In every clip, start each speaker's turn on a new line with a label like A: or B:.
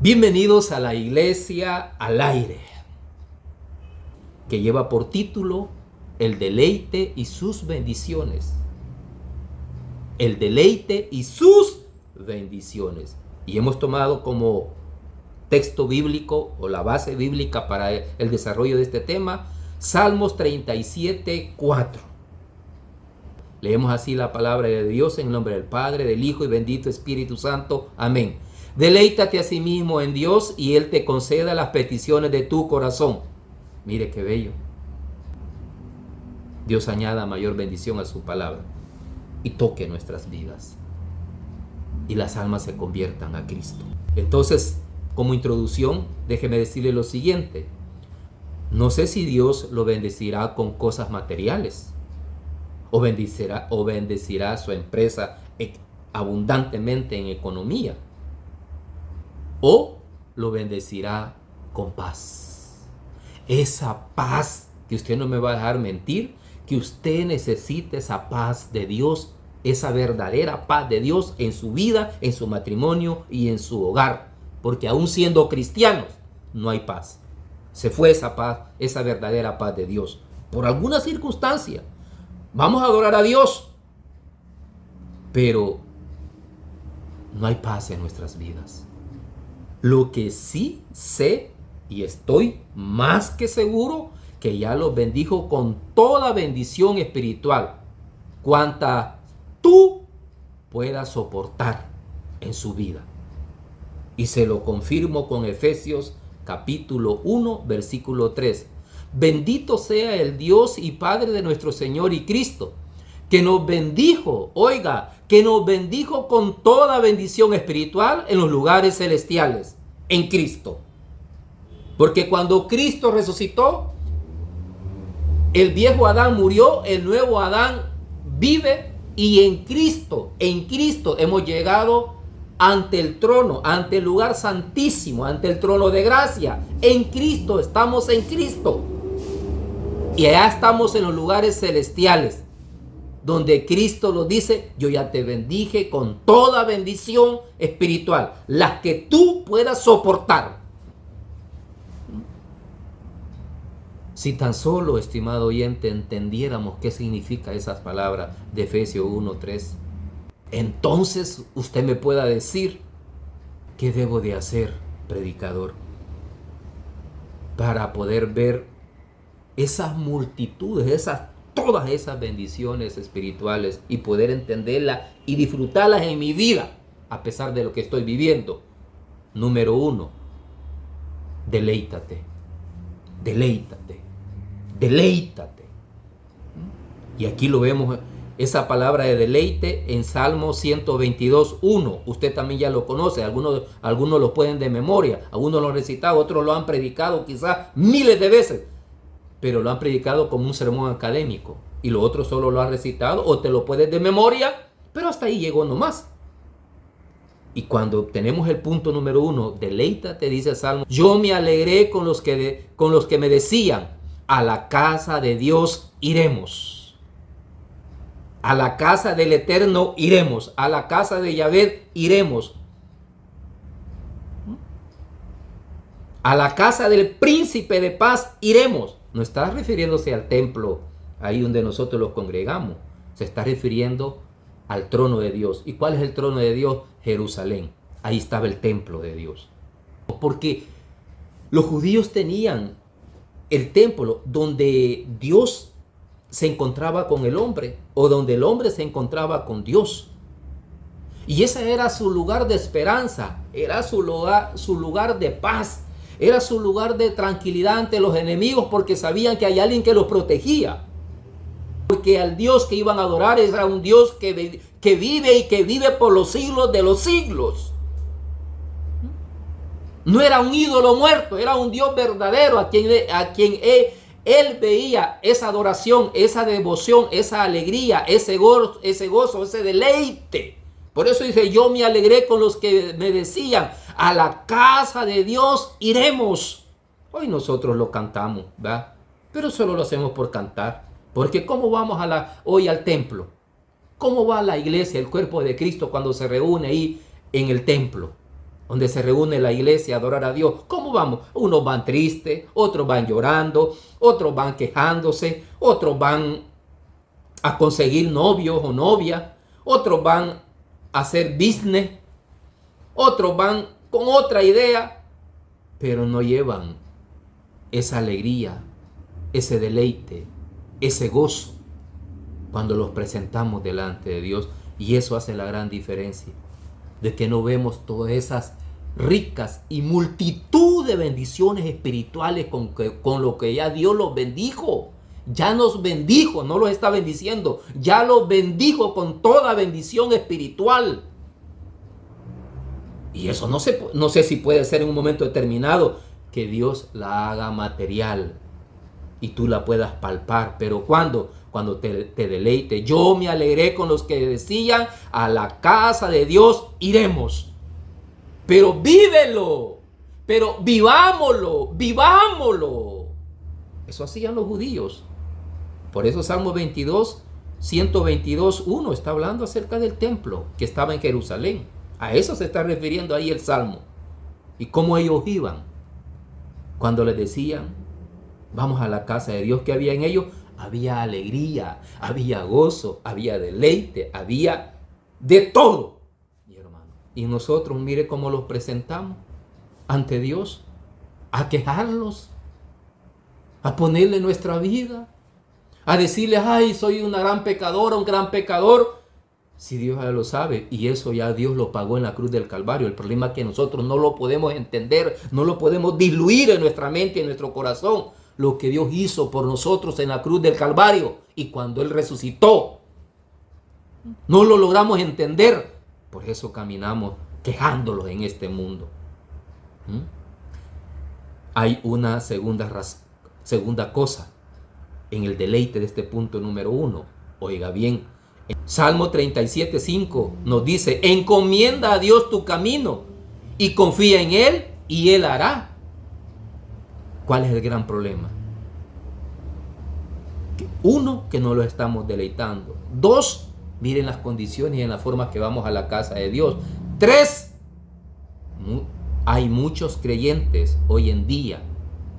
A: Bienvenidos a la Iglesia al Aire, que lleva por título El deleite y sus bendiciones. El deleite y sus bendiciones. Y hemos tomado como texto bíblico o la base bíblica para el desarrollo de este tema, Salmos 37:4. Leemos así la palabra de Dios en el nombre del Padre, del Hijo y bendito Espíritu Santo. Amén. Deleítate a sí mismo en Dios y Él te conceda las peticiones de tu corazón. Mire qué bello. Dios añada mayor bendición a su palabra y toque nuestras vidas y las almas se conviertan a Cristo. Entonces, como introducción, déjeme decirle lo siguiente. No sé si Dios lo bendecirá con cosas materiales o bendecirá su empresa abundantemente en economía, o lo bendecirá con paz. Esa paz que usted no me va a dejar mentir, que usted necesita esa paz de Dios, esa verdadera paz de Dios en su vida, en su matrimonio y en su hogar. Porque aún siendo cristianos, no hay paz. Se fue esa paz, esa verdadera paz de Dios. Por alguna circunstancia, vamos a adorar a Dios, pero no hay paz en nuestras vidas. Lo que sí sé y estoy más que seguro que ya los bendijo con toda bendición espiritual, cuanta tú puedas soportar en su vida. Y se lo confirmo con Efesios capítulo 1, versículo 3. Bendito sea el Dios y Padre de nuestro Señor y Cristo, que nos bendijo, que nos bendijo con toda bendición espiritual en los lugares celestiales, en Cristo. Porque cuando Cristo resucitó, el viejo Adán murió, el nuevo Adán vive, y en Cristo hemos llegado ante el trono, ante el lugar santísimo, ante el trono de gracia. En Cristo, estamos en Cristo. Y allá estamos en los lugares celestiales, donde Cristo lo dice: yo ya te bendije con toda bendición espiritual, las que tú puedas soportar. Si tan solo, estimado oyente, entendiéramos qué significa esas palabras de Efesios 1:3, entonces usted me pueda decir: ¿qué debo de hacer, predicador, para poder ver esas multitudes, todas esas bendiciones espirituales y poder entenderlas y disfrutarlas en mi vida a pesar de lo que estoy viviendo? Número 1, deleítate. Y aquí lo vemos, esa palabra de deleite en Salmo 122:1. Usted también ya lo conoce, algunos lo pueden de memoria, algunos lo han recitado, otros lo han predicado quizás miles de veces, pero lo han predicado como un sermón académico, y los otros solo lo han recitado o te lo puedes de memoria, pero hasta ahí llegó nomás. Y cuando obtenemos el punto número 1, deleítate, dice el Salmo: yo me alegré con los que me decían, a la casa de Dios iremos. A la casa del Eterno iremos. A la casa de Yahvé iremos. A la casa del príncipe de paz iremos. No está refiriéndose al templo, ahí donde nosotros los congregamos. Se está refiriendo al trono de Dios. ¿Y cuál es el trono de Dios? Jerusalén. Ahí estaba el templo de Dios. Porque los judíos tenían el templo donde Dios se encontraba con el hombre, o donde el hombre se encontraba con Dios. Y ese era su lugar de esperanza, era su lugar de paz, era su lugar de tranquilidad ante los enemigos, porque sabían que hay alguien que los protegía. Porque al Dios que iban a adorar era un Dios que vive y que vive por los siglos de los siglos. No era un ídolo muerto, era un Dios verdadero a quien él veía esa adoración, esa devoción, esa alegría, ese gozo, ese deleite. Por eso dice: yo me alegré con los que me decían, a la casa de Dios iremos. Hoy nosotros lo cantamos, ¿verdad? Pero solo lo hacemos por cantar. Porque ¿cómo vamos hoy al templo? ¿Cómo va la iglesia, el cuerpo de Cristo, cuando se reúne ahí en el templo? donde se reúne la iglesia a adorar a Dios, ¿cómo vamos? Unos van tristes, otros van llorando, otros van quejándose, otros van a conseguir novios o novias, otros van a hacer business, otros van con otra idea, pero no llevan esa alegría, ese deleite, ese gozo cuando los presentamos delante de Dios. Y eso hace la gran diferencia, de que no vemos todas esas ricas y multitud de bendiciones espirituales con lo que ya Dios los bendijo. Ya nos bendijo, no los está bendiciendo, ya los bendijo con toda bendición espiritual. Y eso no sé si puede ser en un momento determinado que Dios la haga material y tú la puedas palpar. Pero cuando te deleite. Yo me alegré con los que decían, a la casa de Dios iremos. Pero vívelo, pero vivámoslo. Eso hacían los judíos. Por eso Salmo 122:1 está hablando acerca del templo que estaba en Jerusalén. A eso se está refiriendo ahí el Salmo. Y cómo ellos iban. Cuando les decían, vamos a la casa de Dios, que había en ellos, había alegría, había gozo, había deleite, había de todo, mi hermano. Y nosotros, mire cómo los presentamos ante Dios, a quejarlos, a ponerle nuestra vida, a decirle, ay, soy una gran pecadora, un gran pecador. Si Dios ya lo sabe, y eso ya Dios lo pagó en la cruz del Calvario. El problema es que nosotros no lo podemos entender, no lo podemos diluir en nuestra mente, en nuestro corazón, lo que Dios hizo por nosotros en la cruz del Calvario y cuando Él resucitó. No lo logramos entender, por eso caminamos quejándolos en este mundo. Hay una segunda cosa en el deleite de este punto número 1. Oiga bien, Salmo 37:5 nos dice, encomienda a Dios tu camino y confía en Él y Él hará. ¿Cuál es el gran problema? Uno, que no lo estamos deleitando. 2, miren las condiciones y en la forma que vamos a la casa de Dios. 3, hay muchos creyentes hoy en día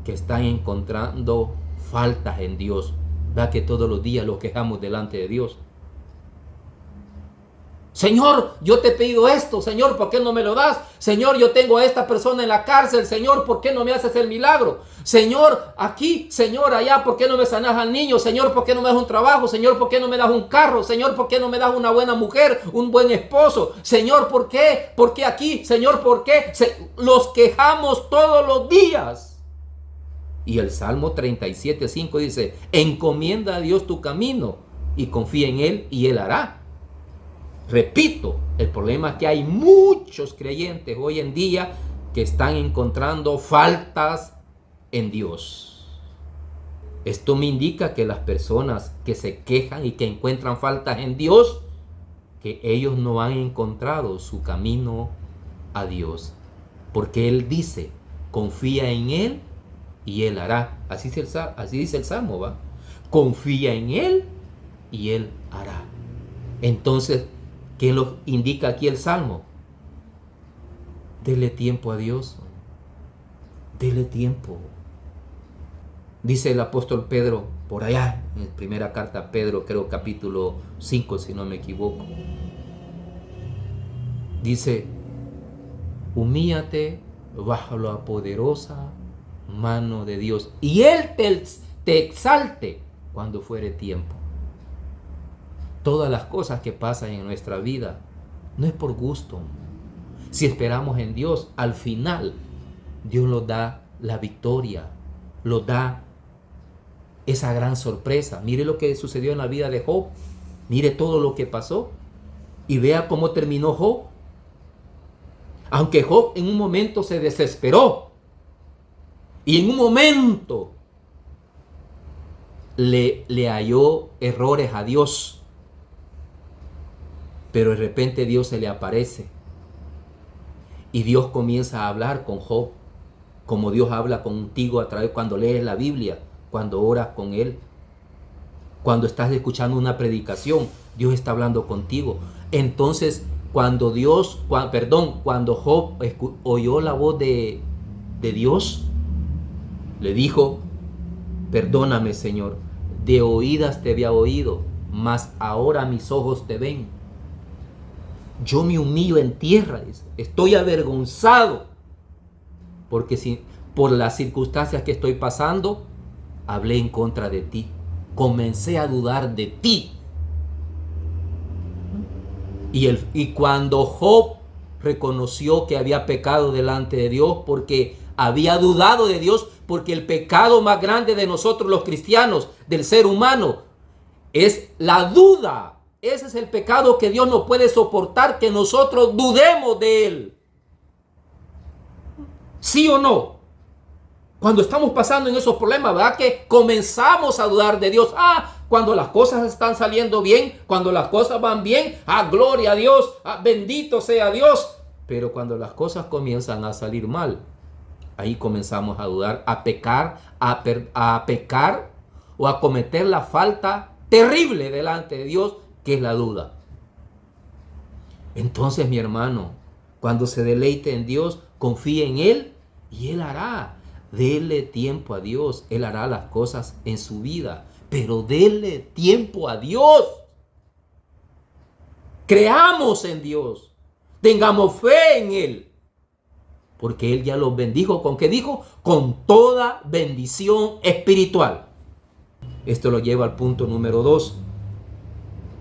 A: que están encontrando faltas en Dios. ¿Verdad que todos los días los quejamos delante de Dios? Señor, yo te he pedido esto. Señor, ¿por qué no me lo das? Señor, yo tengo a esta persona en la cárcel. Señor, ¿por qué no me haces el milagro? Señor, aquí, Señor, allá, ¿por qué no me sanas al niño? Señor, ¿por qué no me das un trabajo? Señor, ¿por qué no me das un carro? Señor, ¿por qué no me das una buena mujer, un buen esposo? Señor, ¿por qué? ¿Por qué aquí? Señor, ¿por qué? Los quejamos todos los días. Y el Salmo 37:5 dice, encomienda a Dios tu camino y confía en Él y Él hará. Repito, el problema es que hay muchos creyentes hoy en día que están encontrando faltas en Dios. Esto me indica que las personas que se quejan y que encuentran faltas en Dios, que ellos no han encontrado su camino a Dios. Porque Él dice, confía en Él y Él hará. Así dice el Salmo, ¿va? Confía en Él y Él hará. Entonces, ¿qué nos indica aquí el Salmo? Dele tiempo a Dios. Dele tiempo. Dice el apóstol Pedro, por allá, en la primera carta a Pedro, creo capítulo 5, si no me equivoco. Dice, humíllate bajo la poderosa mano de Dios, y Él te exalte cuando fuere tiempo. Todas las cosas que pasan en nuestra vida no es por gusto. Si esperamos en Dios, al final Dios nos da la victoria, nos da esa gran sorpresa. Mire lo que sucedió en la vida de Job, mire todo lo que pasó y vea cómo terminó Job. Aunque Job en un momento se desesperó y en un momento le halló errores a Dios, pero de repente Dios se le aparece y Dios comienza a hablar con Job, como Dios habla contigo a través cuando lees la Biblia, cuando oras con Él, cuando estás escuchando una predicación, Dios está hablando contigo. Entonces cuando Job oyó la voz de Dios, le dijo: perdóname, Señor, de oídas te había oído, mas ahora mis ojos te ven. Yo me humillo en tierra, estoy avergonzado, porque por las circunstancias que estoy pasando, hablé en contra de ti, comencé a dudar de ti. Y cuando Job reconoció que había pecado delante de Dios, porque había dudado de Dios, porque el pecado más grande de nosotros los cristianos, del ser humano, es la duda. Ese es el pecado que Dios no puede soportar, que nosotros dudemos de Él. ¿Sí o no? Cuando estamos pasando en esos problemas, ¿verdad? Que comenzamos a dudar de Dios. Cuando las cosas están saliendo bien, cuando las cosas van bien, gloria a Dios, bendito sea Dios. Pero cuando las cosas comienzan a salir mal, ahí comenzamos a dudar, a pecar o a cometer la falta terrible delante de Dios, que es la duda. Entonces, mi hermano, cuando se deleite en Dios, confíe en Él y Él hará. Dele tiempo a Dios, Él hará las cosas en su vida, pero dele tiempo a Dios. Creamos en Dios, tengamos fe en Él, porque Él ya los bendijo. ¿Con qué dijo? Con toda bendición espiritual. Esto lo lleva al punto número 2.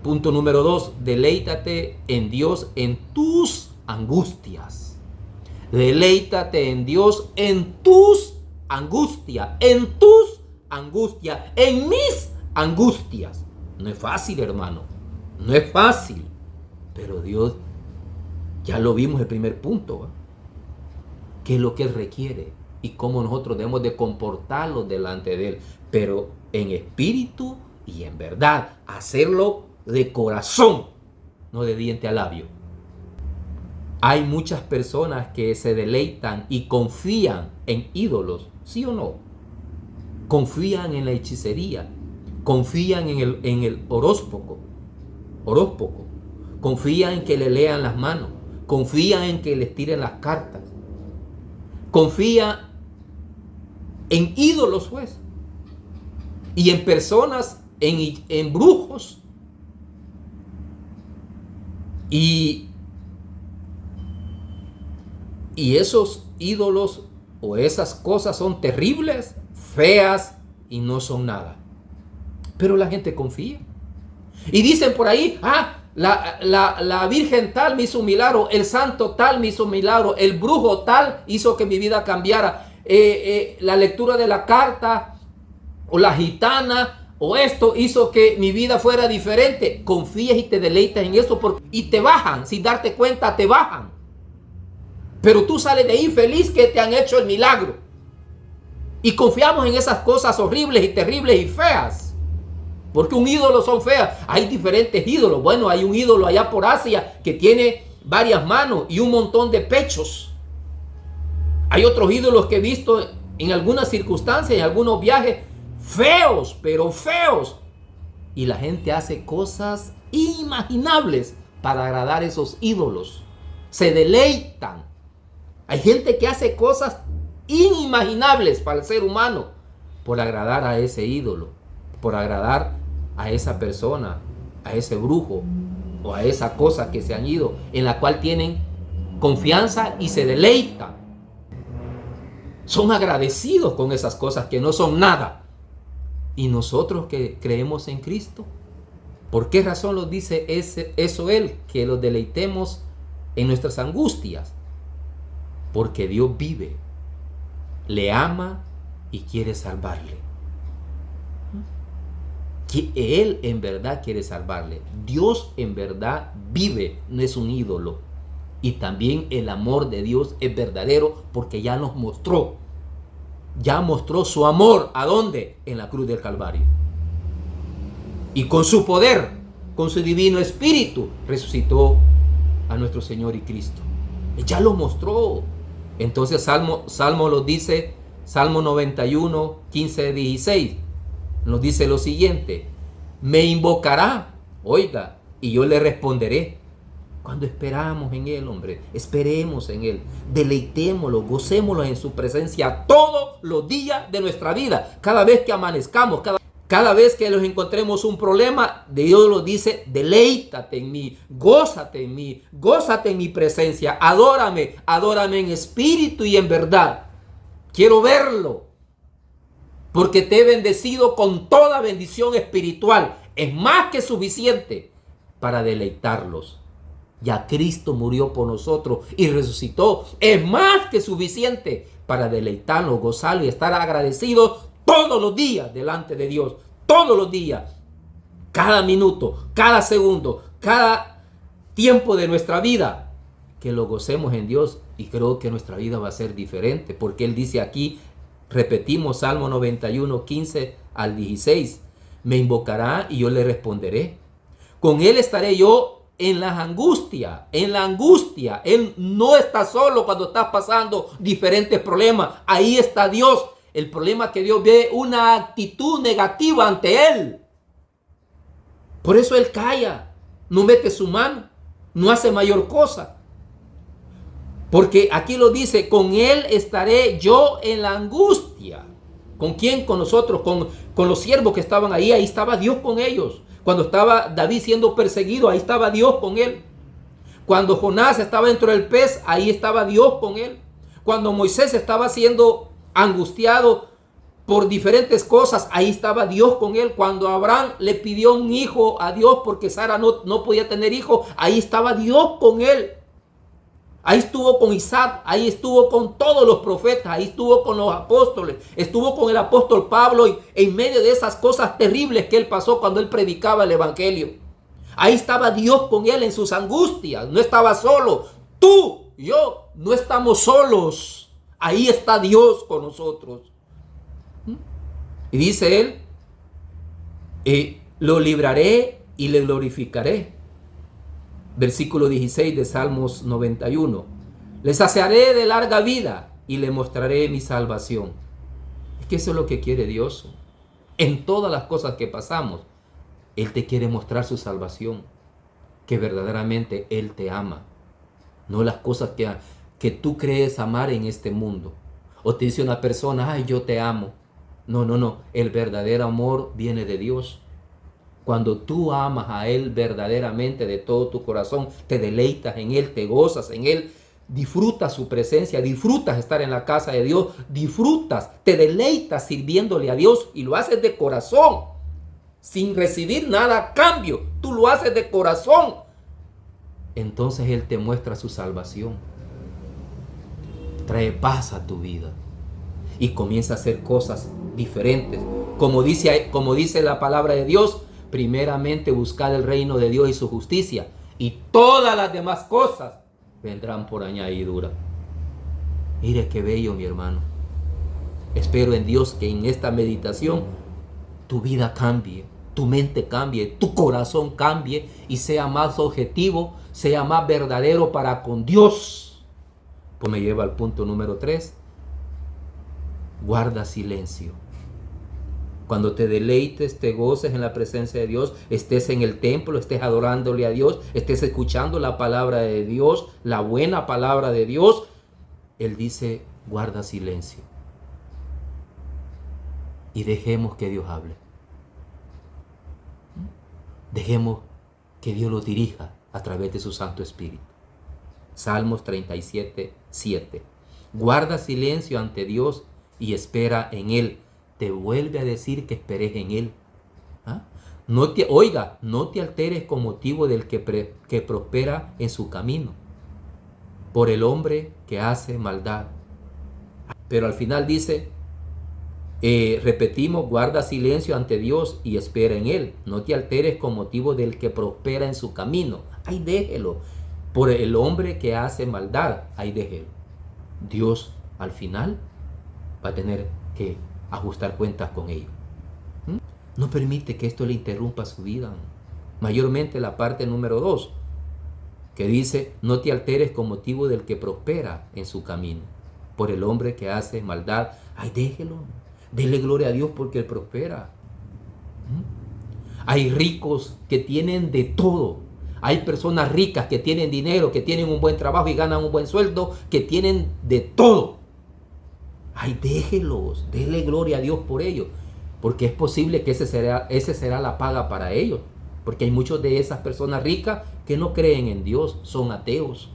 A: Punto número 2, deleítate en Dios en tus angustias. Deleítate en Dios en tus angustias, en mis angustias. No es fácil, hermano, no es fácil, pero Dios, ya lo vimos el primer punto, ¿eh? ¿Qué es lo que Él requiere y cómo nosotros debemos de comportarnos delante de Él? Pero en espíritu y en verdad, hacerlo de corazón, no de diente a labio. Hay muchas personas que se deleitan y confían en ídolos, ¿sí o no? Confían en la hechicería, confían en el horóscopo, confían en que le lean las manos, confían en que les tiren las cartas, confían en ídolos, pues, y en personas, en brujos, y esos ídolos o esas cosas son terribles, feas y no son nada. Pero la gente confía. Y dicen por ahí, la virgen tal me hizo un milagro, el santo tal me hizo un milagro, el brujo tal hizo que mi vida cambiara, la lectura de la carta o la gitana o esto hizo que mi vida fuera diferente. Confías y te deleitas en eso y te bajan, sin darte cuenta te bajan. Pero tú sales de ahí feliz que te han hecho el milagro. Y confiamos en esas cosas horribles y terribles y feas. Porque un ídolo son feas. Hay diferentes ídolos. Bueno, hay un ídolo allá por Asia que tiene varias manos y un montón de pechos. Hay otros ídolos que he visto en algunas circunstancias, en algunos viajes, feos, pero feos. Y la gente hace cosas inimaginables para agradar a esos ídolos. Se deleitan. Hay gente que hace cosas inimaginables para el ser humano por agradar a ese ídolo, por agradar a esa persona, a ese brujo o a esa cosa que se han ido, en la cual tienen confianza y se deleitan. Son agradecidos con esas cosas que no son nada. Y nosotros que creemos en Cristo, ¿por qué razón nos dice eso Él? Que los deleitemos en nuestras angustias. Porque Dios vive, le ama y quiere salvarle. Que Él en verdad quiere salvarle. Dios en verdad vive, no es un ídolo. Y también el amor de Dios es verdadero porque ya nos mostró. Ya mostró su amor. ¿A dónde? En la cruz del Calvario. Y con su poder, con su divino espíritu, resucitó a nuestro Señor y Cristo. Ya lo mostró. Entonces Salmo nos dice, Salmo 91, 15, 16, nos dice lo siguiente: me invocará, oiga, y yo le responderé. Cuando esperamos en Él, hombre, esperemos en Él, deleitémoslo, gocémoslo en su presencia todos los días de nuestra vida. Cada vez que amanezcamos, cada vez que nos encontremos un problema, Dios nos dice, deleítate en mí, gózate en mi presencia, adórame en espíritu y en verdad. Quiero verlo, porque te he bendecido con toda bendición espiritual. Es más que suficiente para deleitarlos. Ya Cristo murió por nosotros y resucitó. Es más que suficiente para deleitarnos, gozarlo y estar agradecidos todos los días delante de Dios. Todos los días. Cada minuto, cada segundo, cada tiempo de nuestra vida. Que lo gocemos en Dios, y creo que nuestra vida va a ser diferente. Porque Él dice aquí, repetimos Salmo 91, 15 al 16. Me invocará y yo le responderé. Con Él estaré yo en la angustia. Él no está solo cuando estás pasando diferentes problemas. Ahí está Dios. El problema es que Dios ve una actitud negativa ante Él. Por eso Él calla, no mete su mano, no hace mayor cosa. Porque aquí lo dice, con Él estaré yo en la angustia. ¿Con quién? Con nosotros, con los siervos que estaban ahí estaba Dios con ellos. Cuando estaba David siendo perseguido, ahí estaba Dios con él. Cuando Jonás estaba dentro del pez, ahí estaba Dios con él. Cuando Moisés estaba siendo angustiado por diferentes cosas, ahí estaba Dios con él. Cuando Abraham le pidió un hijo a Dios porque Sara no podía tener hijo, ahí estaba Dios con él. Ahí estuvo con Isaac, ahí estuvo con todos los profetas, ahí estuvo con los apóstoles, estuvo con el apóstol Pablo en medio de esas cosas terribles que él pasó cuando él predicaba el evangelio. Ahí estaba Dios con él en sus angustias, no estaba solo. Tú y yo no estamos solos, ahí está Dios con nosotros. Y dice él, lo libraré y le glorificaré. Versículo 16 de Salmos 91. Le saciaré de larga vida y le mostraré mi salvación. Es que eso es lo que quiere Dios. En todas las cosas que pasamos, Él te quiere mostrar su salvación. Que verdaderamente Él te ama. No las cosas que tú crees amar en este mundo. O te dice una persona, ay, yo te amo. No. El verdadero amor viene de Dios. Cuando tú amas a Él verdaderamente de todo tu corazón, te deleitas en Él, te gozas en Él, disfrutas su presencia, disfrutas estar en la casa de Dios, disfrutas, te deleitas sirviéndole a Dios y lo haces de corazón, sin recibir nada a cambio. Tú lo haces de corazón. Entonces Él te muestra su salvación. Trae paz a tu vida y comienza a hacer cosas diferentes. Como dice la palabra de Dios, primeramente buscad el reino de Dios y su justicia, y todas las demás cosas vendrán por añadidura. Mire qué bello, mi hermano. Espero en Dios que en esta meditación tu vida cambie, tu mente cambie, tu corazón cambie y sea más objetivo, sea más verdadero para con Dios. Pues me lleva al punto número 3. Guarda silencio. Cuando te deleites, te goces en la presencia de Dios, estés en el templo, estés adorándole a Dios, estés escuchando la palabra de Dios, la buena palabra de Dios, Él dice, guarda silencio. Y dejemos que Dios hable. Dejemos que Dios lo dirija a través de su Santo Espíritu. Salmos 37, 7. Guarda silencio ante Dios y espera en Él. Te vuelve a decir que esperes en Él. No te alteres con motivo del que prospera en su camino, por el hombre que hace maldad. Pero al final dice, repetimos, guarda silencio ante Dios y espera en Él. No te alteres con motivo del que prospera en su camino. Ahí déjelo. Por el hombre que hace maldad, ahí déjelo. Dios al final va a tener que ajustar cuentas con ellos. No permite que esto le interrumpa su vida. Mayormente la parte número 2, que dice, no te alteres con motivo del que prospera en su camino. Por el hombre que hace maldad, ay, déjelo. Dele gloria a Dios porque él prospera. Hay ricos que tienen de todo. Hay personas ricas que tienen dinero, que tienen un buen trabajo y ganan un buen sueldo, que tienen de todo. Ay, déjelos, déle gloria a Dios por ellos, porque es posible que ese será la paga para ellos, porque hay muchos de esas personas ricas que no creen en Dios, son ateos.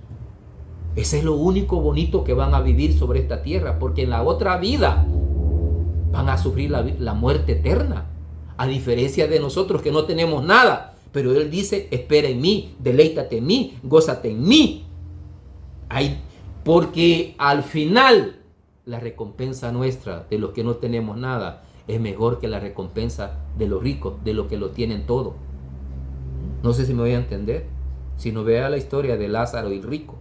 A: Ese es lo único bonito que van a vivir sobre esta tierra, porque en la otra vida van a sufrir la muerte eterna, a diferencia de nosotros que no tenemos nada. Pero Él dice, espera en mí, deleítate en mí, gózate en mí. Porque al final la recompensa nuestra de los que no tenemos nada es mejor que la recompensa de los ricos, de los que lo tienen todo. No sé si me voy a entender. Si no, vea la historia de Lázaro y el rico.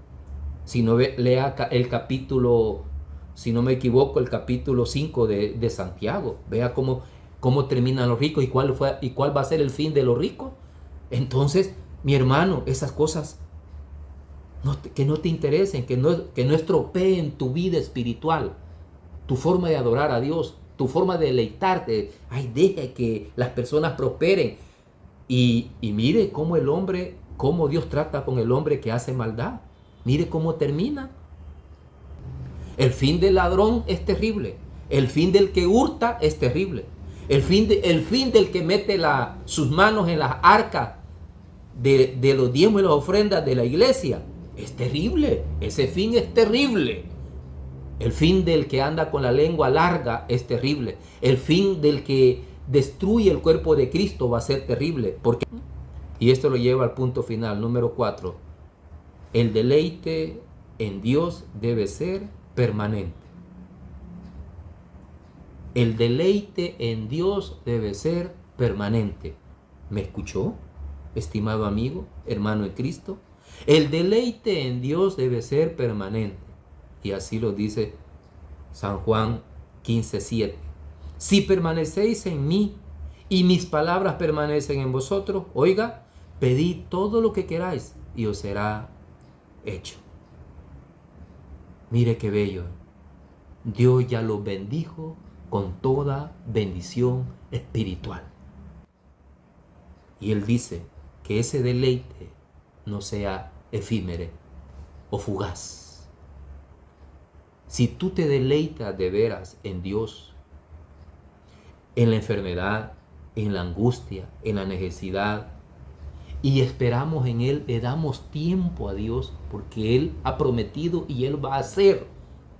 A: Si no, lea el capítulo, si no me equivoco, el capítulo 5 de Santiago. Vea cómo terminan los ricos y cuál va a ser el fin de los ricos. Entonces, mi hermano, esas cosas que no te interesen, que no estropeen tu vida espiritual, tu forma de adorar a Dios, tu forma de deleitarte. Ay, deja que las personas prosperen. Y mire cómo Dios trata con el hombre que hace maldad. Mire cómo termina. El fin del ladrón es terrible. El fin del que hurta es terrible. El fin del que mete sus manos en las arcas de los diezmos y las ofrendas de la iglesia es terrible. Ese fin es terrible. El fin del que anda con la lengua larga es terrible. El fin del que destruye el cuerpo de Cristo va a ser terrible. Y esto lo lleva al punto final, número 4. El deleite en Dios debe ser permanente. El deleite en Dios debe ser permanente. ¿Me escuchó, estimado amigo, hermano en Cristo? El deleite en Dios debe ser permanente. Y así lo dice San Juan 15:7. Si permanecéis en mí y mis palabras permanecen en vosotros, oiga, pedid todo lo que queráis y os será hecho. Mire qué bello. Dios ya los bendijo con toda bendición espiritual. Y Él dice que ese deleite no sea efímero o fugaz. Si tú te deleitas de veras en Dios, en la enfermedad, en la angustia, en la necesidad, y esperamos en Él, le damos tiempo a Dios, porque Él ha prometido y Él va a hacer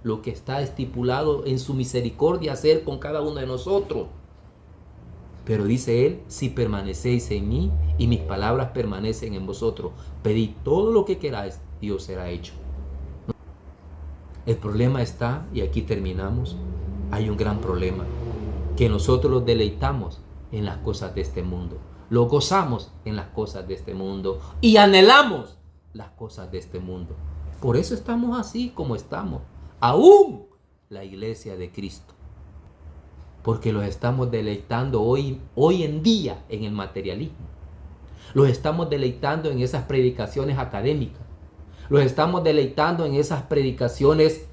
A: lo que está estipulado en su misericordia hacer con cada uno de nosotros. Pero dice Él, si permanecéis en mí y mis palabras permanecen en vosotros, pedid todo lo que queráis y os será hecho. El problema está, y aquí terminamos, hay un gran problema, que nosotros los deleitamos en las cosas de este mundo, lo gozamos en las cosas de este mundo y anhelamos las cosas de este mundo. Por eso estamos así como estamos, aún la iglesia de Cristo, porque los estamos deleitando hoy en día en el materialismo, los estamos deleitando en esas predicaciones académicas, los estamos deleitando en esas predicaciones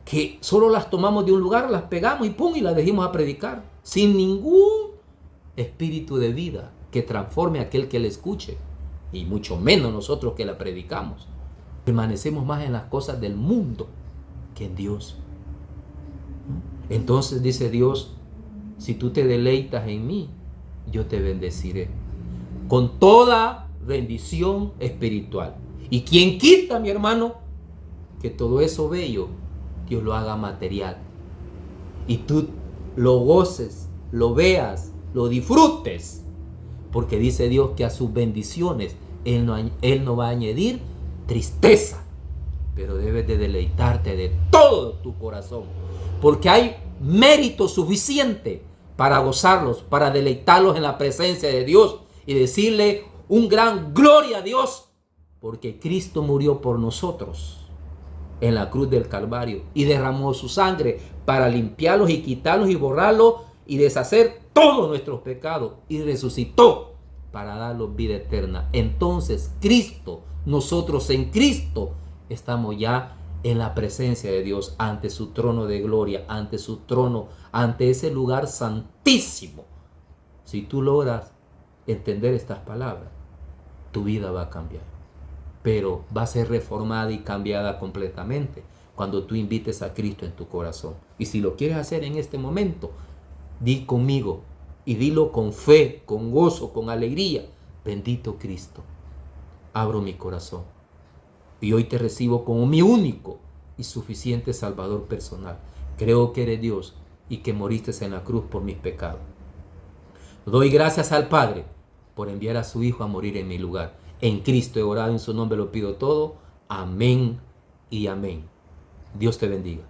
A: que solo las tomamos de un lugar, las pegamos y pum, y las dejamos a predicar, sin ningún espíritu de vida que transforme a aquel que la escuche, y mucho menos nosotros que la predicamos. Permanecemos más en las cosas del mundo que en Dios. Entonces dice Dios, si tú te deleitas en mí, yo te bendeciré con toda bendición espiritual. ¿Y quién quita, mi hermano, que todo eso bello Dios lo haga material y tú lo goces, lo veas, lo disfrutes? Porque dice Dios que a sus bendiciones Él no va a añadir tristeza, pero debes de deleitarte de todo tu corazón, porque hay mérito suficiente para gozarlos, para deleitarlos en la presencia de Dios y decirle un gran gloria a Dios, porque Cristo murió por nosotros en la cruz del Calvario y derramó su sangre para limpiarlos y quitarlos y borrarlos y deshacer todos nuestros pecados, y resucitó para darnos vida eterna. Entonces nosotros en Cristo estamos ya en la presencia de Dios, ante su trono de gloria, ante su trono, ante ese lugar santísimo. Si tú logras entender estas palabras, tu vida va a cambiar. Pero va a ser reformada y cambiada completamente cuando tú invites a Cristo en tu corazón. Y si lo quieres hacer en este momento, di conmigo y dilo con fe, con gozo, con alegría. Bendito Cristo, abro mi corazón y hoy te recibo como mi único y suficiente Salvador personal. Creo que eres Dios y que moriste en la cruz por mis pecados. Doy gracias al Padre por enviar a su Hijo a morir en mi lugar. En Cristo he orado, en su nombre lo pido todo. Amén y amén. Dios te bendiga.